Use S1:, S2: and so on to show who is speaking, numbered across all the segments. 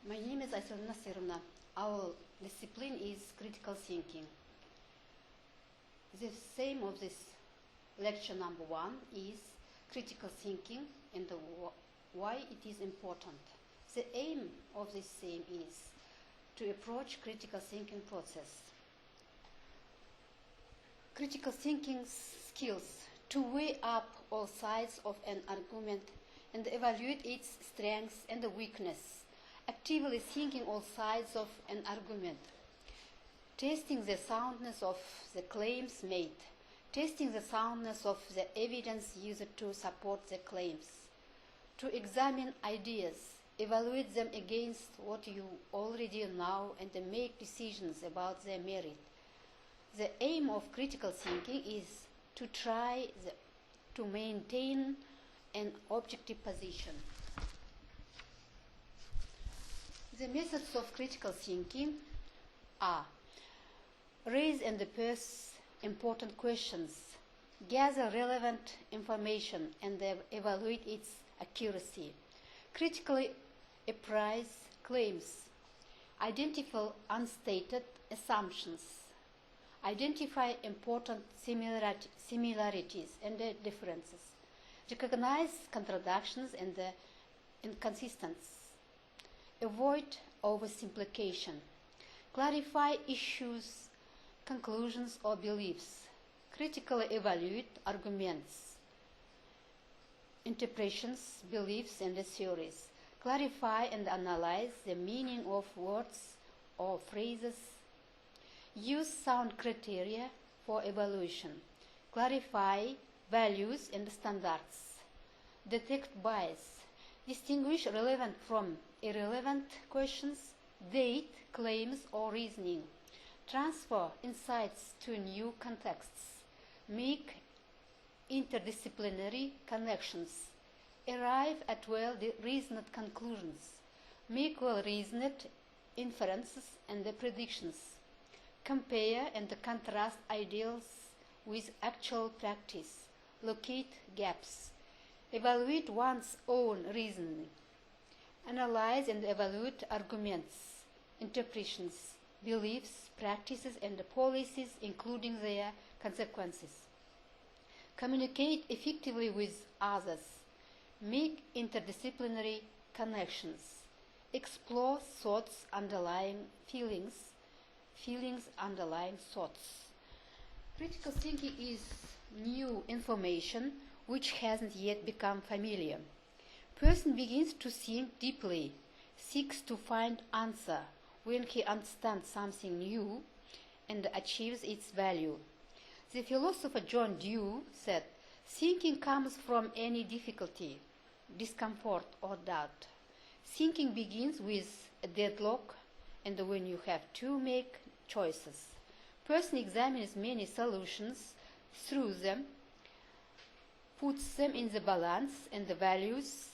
S1: My name is Aysaulе Nasırovna. Our discipline is critical thinking. The theme of this lecture number 1 is critical thinking and why it is important. The aim of this theme is to approach critical thinking process. Critical thinking skills to weigh up all sides of an argument and evaluate its strengths and weakness, actively thinking all sides of an argument, testing the soundness of the claims made, testing the soundness of the evidence used to support the claims, to examine ideas, evaluate them against what you already know and make decisions about their merit. The aim of critical thinking is to try to maintain an objective position. The methods of critical thinking are: raise and pose important questions, gather relevant information and evaluate its accuracy, critically appraise claims, identify unstated assumptions, identify important similarities and differences, recognize contradictions and inconsistencies, avoid oversimplification, clarify issues, conclusions or beliefs, critically evaluate arguments, interpretations, beliefs and theories, clarify and analyze the meaning of words or phrases, use sound criteria for evaluation, clarify values and standards, detect bias, distinguish relevant from irrelevant questions, date, claims or reasoning, transfer insights to new contexts, make interdisciplinary connections, arrive at well-reasoned conclusions, make well-reasoned inferences and predictions, compare and contrast ideals with actual practice, locate gaps, evaluate one's own reasoning, analyze and evaluate arguments, interpretations, beliefs, practices and policies including their consequences, communicate effectively with others, make interdisciplinary connections, explore thoughts underlying feelings underlying thoughts. Critical thinking is new information which hasn't yet become familiar. Person begins to think deeply, seeks to find answer when he understands something new and achieves its value. The philosopher John Dewey said, "Thinking comes from any difficulty, discomfort or doubt. Thinking begins with a deadlock and when you have to make choices. Person examines many solutions through them, puts them in the balance and the values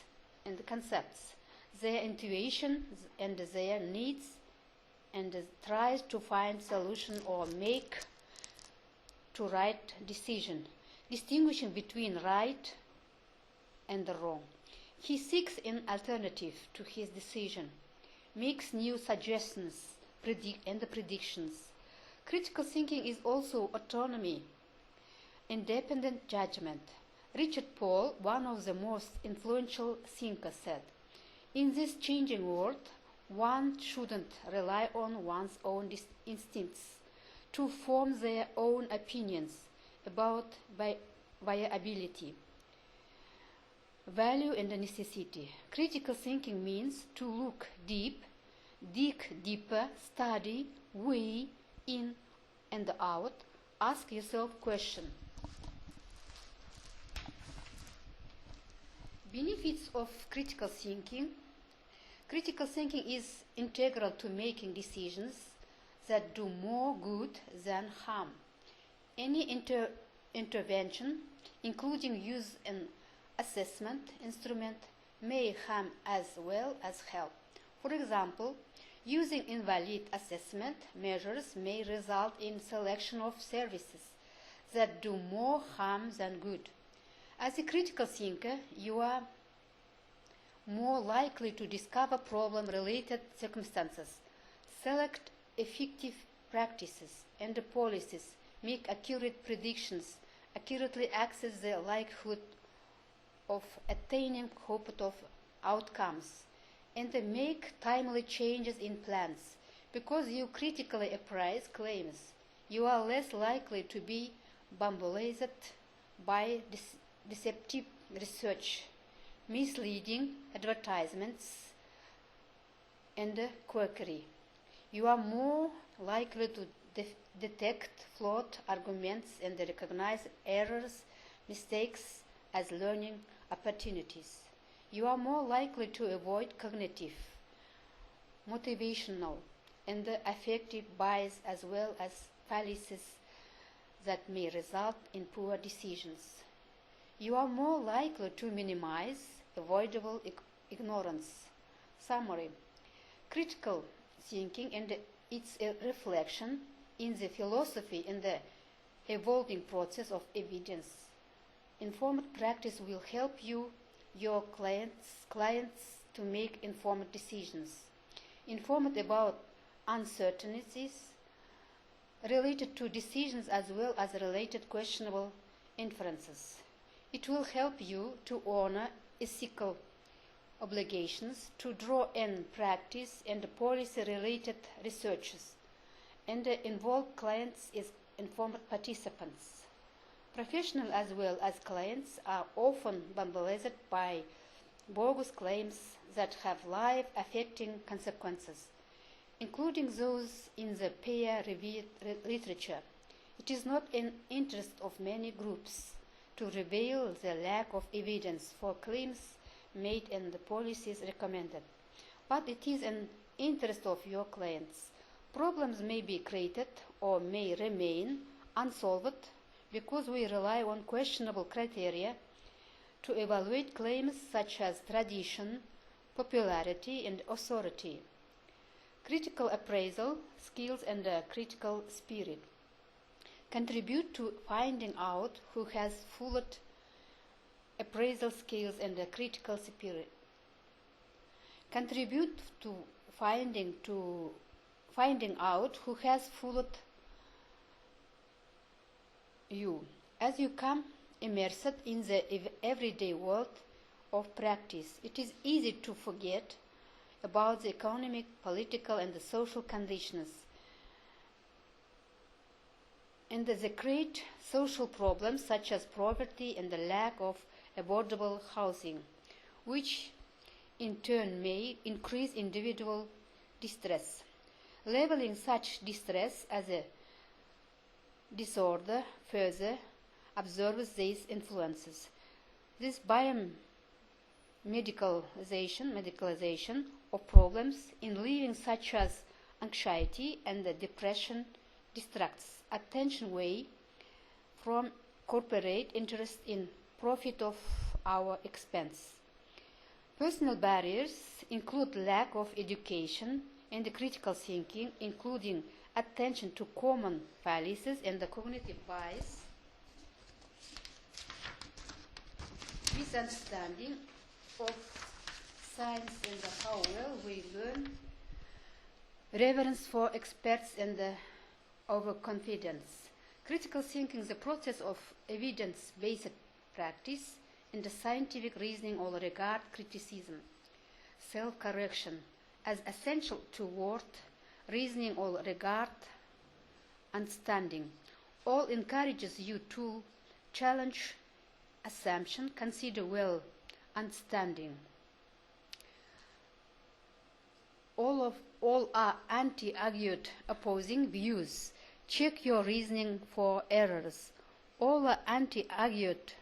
S1: and the concepts, their intuition and their needs, and tries to find solution or make to right decision, distinguishing between right and wrong. He seeks an alternative to his decision, makes new suggestions and predictions. Critical thinking is also autonomy, independent judgment. Richard Paul, one of the most influential thinkers, said, "In this changing world, one shouldn't rely on one's own instincts to form their own opinions about viability, value and necessity. Critical thinking means to look deep, dig deeper, study, weigh in and out, ask yourself questions." Benefits of critical thinking. Critical thinking is integral to making decisions that do more good than harm. Any intervention, including use an assessment instrument, may harm as well as help. For example, using invalid assessment measures may result in selection of services that do more harm than good. As a critical thinker, you are more likely to discover problem-related circumstances, select effective practices and policies, make accurate predictions, accurately assess the likelihood of attaining hoped of outcomes, and make timely changes in plans. Because you critically appraise claims, you are less likely to be bamboozled by deceptive research, misleading advertisements, and quackery. You are more likely to detect flawed arguments and recognize errors, mistakes as learning opportunities. You are more likely to avoid cognitive, motivational, and affective bias as well as fallacies that may result in poor decisions. You are more likely to minimize avoidable ignorance. Summary: critical thinking and its reflection in the philosophy and the evolving process of evidence. Informed practice will help your clients to make informed decisions, informed about uncertainties related to decisions as well as related questionable inferences. It will help you to honor ethical obligations, to draw in practice and policy-related researches, and involve clients as informed participants. Professionals as well as clients are often bamboozled by bogus claims that have life-affecting consequences, including those in the peer-reviewed literature. It is not in interest of many groups to reveal the lack of evidence for claims made and the policies recommended, but it is in interest of your clients. Problems may be created or may remain unsolved because we rely on questionable criteria to evaluate claims such as tradition, popularity, and authority. Critical appraisal skills and a critical spirit contribute to finding out who has full appraisal skills and a critical spirit. Contribute to finding out who has fooled you. As you come immersed in the everyday world of practice, it is easy to forget about the economic, political, and the social conditions and the great social problems such as poverty and the lack of affordable housing, which in turn may increase individual distress. Labeling such distress as a disorder further observes these influences. This medicalization of problems in living such as anxiety and depression distracts attention away from corporate interest in profit of our expense. Personal barriers include lack of education and critical thinking, including attention to common fallacies and the cognitive bias, misunderstanding of science and how well we learn, reverence for experts and overconfidence. Critical thinking is the process of evidence-based practice in the scientific reasoning or regard criticism, self-correction as essential toward reasoning or regard understanding. All encourages you to challenge assumption, consider well understanding. All are anti-argued opposing views. Check your reasoning for errors. All are anti-argued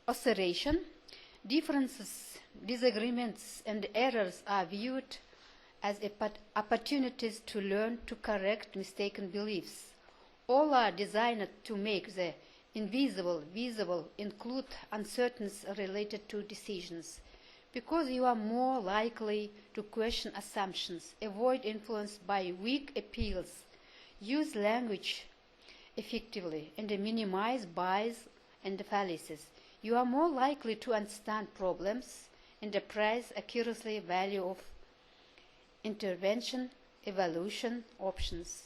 S1: oscillation. Differences, disagreements, and errors are viewed as opportunities to learn to correct mistaken beliefs. All are designed to make the invisible visible, include uncertainties related to decisions. Because you are more likely to question assumptions, avoid influence by weak appeals, use language effectively, and minimize bias and fallacies. You are more likely to understand problems and appraise accurately value of intervention, evaluation options.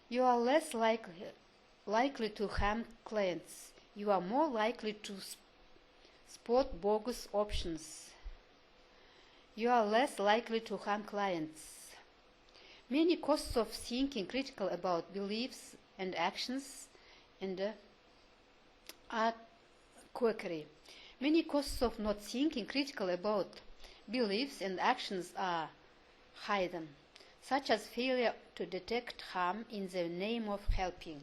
S1: You are less likely to harm clients. You are more likely to spot bogus options. You are less likely to harm clients. Many costs of thinking critical about beliefs and actions are quackery. Many costs of not thinking critical about beliefs and actions are hidden, such as failure to detect harm in the name of helping.